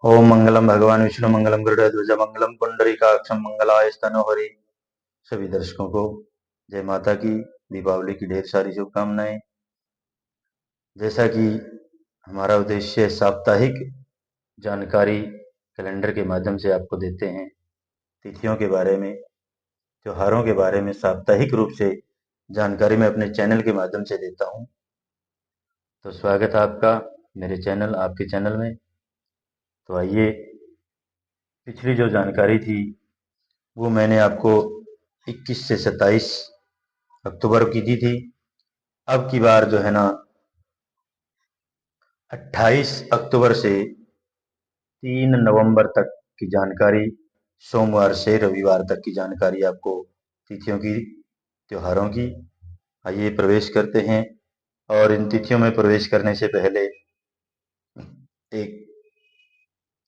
ओम मंगलम भगवान विष्णु मंगलम गरुड़ध्वज मंगलम पुंडरीकाक्षम मंगलाय स्तनोहरि। सभी दर्शकों को जय माता की दीपावली की ढेर सारी शुभकामनाएं। जैसा कि हमारा उद्देश्य साप्ताहिक जानकारी कैलेंडर के माध्यम से आपको देते हैं, तिथियों के बारे में, त्योहारों के बारे में साप्ताहिक रूप से जानकारी मैं अपने चैनल के माध्यम से देता हूं। तो स्वागत है आपका मेरे चैनल, आपके चैनल में। तो आइए, पिछली जो जानकारी थी वो मैंने आपको 21 से 27 अक्टूबर की दी थी। अब की बार जो है ना 28 अक्टूबर से 3 नवंबर तक की जानकारी, सोमवार से रविवार तक की जानकारी आपको तिथियों की, त्योहारों की। आइए प्रवेश करते हैं, और इन तिथियों में प्रवेश करने से पहले एक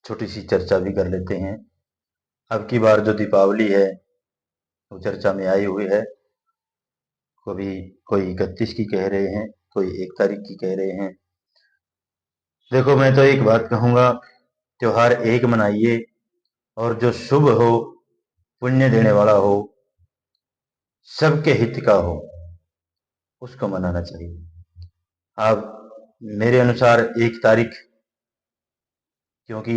छोटी सी चर्चा भी कर लेते हैं। अब की बार जो दीपावली है वो चर्चा में आई हुई है। कभी कोई 31 की कह रहे हैं, कोई 1 तारीख की कह रहे हैं। देखो, मैं तो एक बात कहूंगा, त्योहार एक मनाइए, और जो शुभ हो, पुण्य देने वाला हो, सबके हित का हो, उसको मनाना चाहिए। अब मेरे अनुसार 1 तारीख, क्योंकि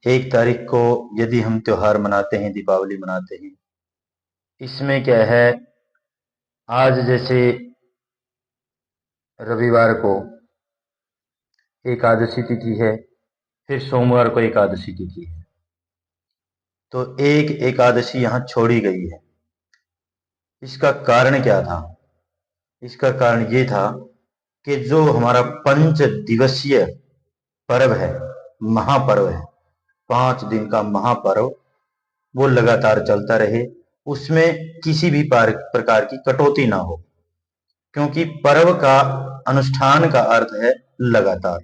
1 तारीख को यदि हम त्योहार मनाते हैं, दीपावली मनाते हैं, इसमें क्या है, आज जैसे रविवार को एकादशी तिथि है, फिर सोमवार को एकादशी तिथि है, तो एक एकादशी यहाँ छोड़ी गई है। इसका कारण क्या था? इसका कारण ये था कि जो हमारा 5 दिवसीय पर्व है, महापर्व है, 5 दिन का महापर्व, वो लगातार चलता रहे, उसमें किसी भी प्रकार की कटौती ना हो, क्योंकि पर्व का, अनुष्ठान का अर्थ है लगातार।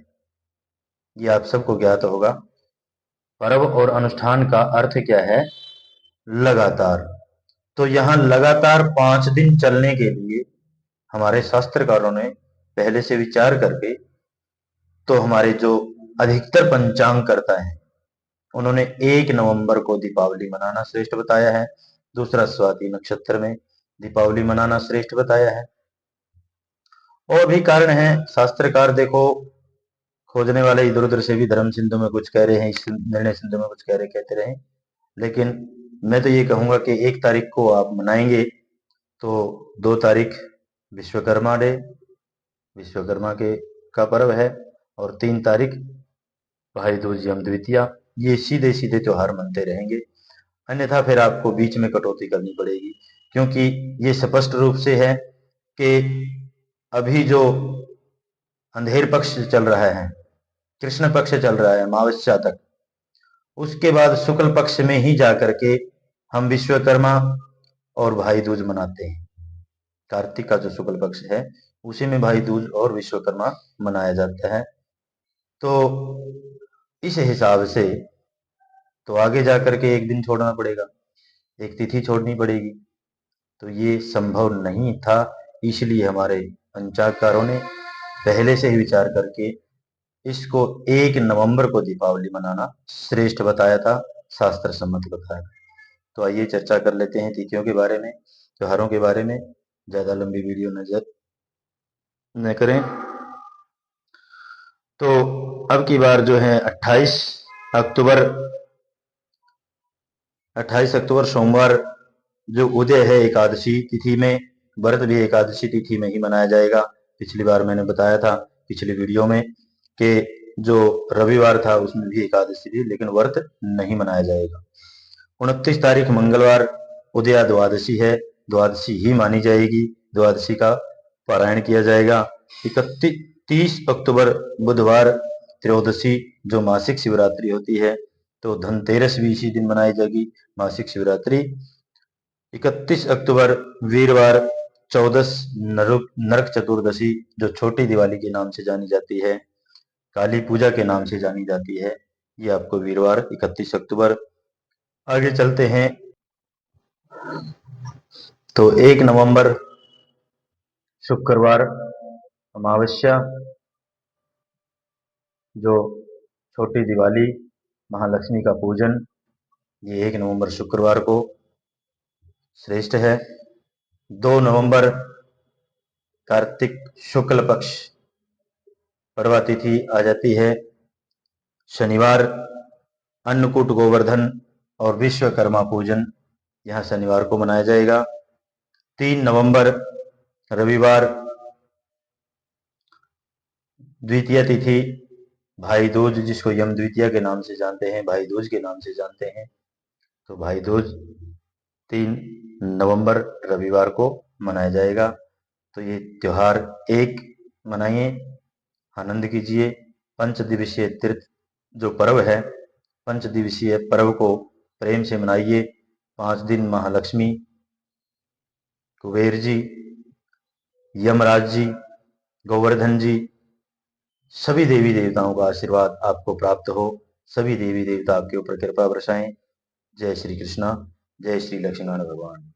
ये आप सबको ज्ञात होगा, पर्व और अनुष्ठान का अर्थ क्या है? लगातार। तो यहाँ लगातार 5 दिन चलने के लिए हमारे शास्त्रकारों ने पहले से विचार करके, तो हमारे जो अधिकतर पंचांग करता है, उन्होंने 1 नवंबर को दीपावली मनाना श्रेष्ठ बताया है। दूसरा, स्वाति नक्षत्र में दीपावली मनाना श्रेष्ठ बताया है। और भी कारण है, शास्त्रकार देखो, खोजने वाले इधर उधर से भी धर्म सिंधु में कुछ कह रहे हैं, इस निर्णय सिंधु में कुछ कह रहे, कहते रहे, लेकिन मैं तो ये कहूंगा कि 1 तारीख को आप मनाएंगे तो 2 तारीख विश्वकर्मा डे, विश्वकर्मा के का पर्व है, और 3 तारीख भाई दूज यम द्वितीया। ये सीधे सीधे त्योहार मनते रहेंगे, अन्यथा फिर आपको बीच में कटौती करनी पड़ेगी, क्योंकि ये स्पष्ट रूप से है कि अभी जो अंधेर पक्ष चल रहा है, कृष्ण पक्ष चल रहा है अमावस्या तक, उसके बाद शुक्ल पक्ष में ही जाकर के हम विश्वकर्मा और भाई दूज मनाते हैं। कार्तिक का जो शुक्ल पक्ष है, उसी में भाई दूज और विश्वकर्मा मनाया जाता है। तो इस हिसाब से तो आगे जाकर के एक दिन छोड़ना पड़ेगा, एक तिथि छोड़नी पड़ेगी, तो ये संभव नहीं था। इसलिए हमारे पंचांगकारों ने पहले से ही विचार करके इसको 1 नवंबर को दीपावली मनाना श्रेष्ठ बताया था, शास्त्र सम्मत बताया। तो आइए चर्चा कर लेते हैं तिथियों के बारे में, त्योहारों के बारे में। ज्यादा लंबी वीडियो नजर न करें। तो अब की बार जो है 28 अक्टूबर सोमवार जो उदय है एकादशी तिथि में, व्रत भी एकादशी तिथि में ही मनाया जाएगा। पिछली बार मैंने बताया था पिछली वीडियो में कि जो रविवार था उसमें भी एकादशी थी, लेकिन व्रत नहीं मनाया जाएगा। 29 तारीख मंगलवार उदया द्वादशी है, द्वादशी ही मानी जाएगी, द्वादशी का पारायण किया जाएगा। 30 अक्टूबर बुधवार त्रयोदशी, जो मासिक शिवरात्रि होती है, तो धनतेरस भी इसी दिन मनाई जाएगी, मासिक शिवरात्रि। 31 अक्टूबर वीरवार चौदस, नरक चतुर्दशी, जो छोटी दिवाली के नाम से जानी जाती है, काली पूजा के नाम से जानी जाती है, ये आपको वीरवार 31 अक्टूबर। आगे चलते हैं, तो 1 नवंबर शुक्रवार अमावस्या, जो छोटी दिवाली, महालक्ष्मी का पूजन ये 1 नवंबर शुक्रवार को श्रेष्ठ है। 2 नवंबर कार्तिक शुक्ल पक्ष पर्वा तिथि आ जाती है। शनिवार अन्नकूट गोवर्धन और विश्वकर्मा पूजन यहाँ शनिवार को मनाया जाएगा। 3 नवंबर रविवार द्वितीय तिथि भाई दूज, जिसको यम द्वितीया के नाम से जानते हैं, भाई दूज के नाम से जानते हैं। तो भाई दूज 3 नवंबर रविवार को मनाया जाएगा। तो ये त्योहार एक मनाइए, आनंद कीजिए। पंच दिवसीय तीर्थ जो पर्व है, पंच दिवसीय पर्व को प्रेम से मनाइए। 5 दिन महालक्ष्मी, कुबेर जी, यमराज जी, गोवर्धन जी, सभी देवी देवताओं का आशीर्वाद आपको प्राप्त हो। सभी देवी देवता आपके ऊपर कृपा बरसाएं। जय श्री कृष्णा, जय श्री लक्ष्मीनारायण भगवान।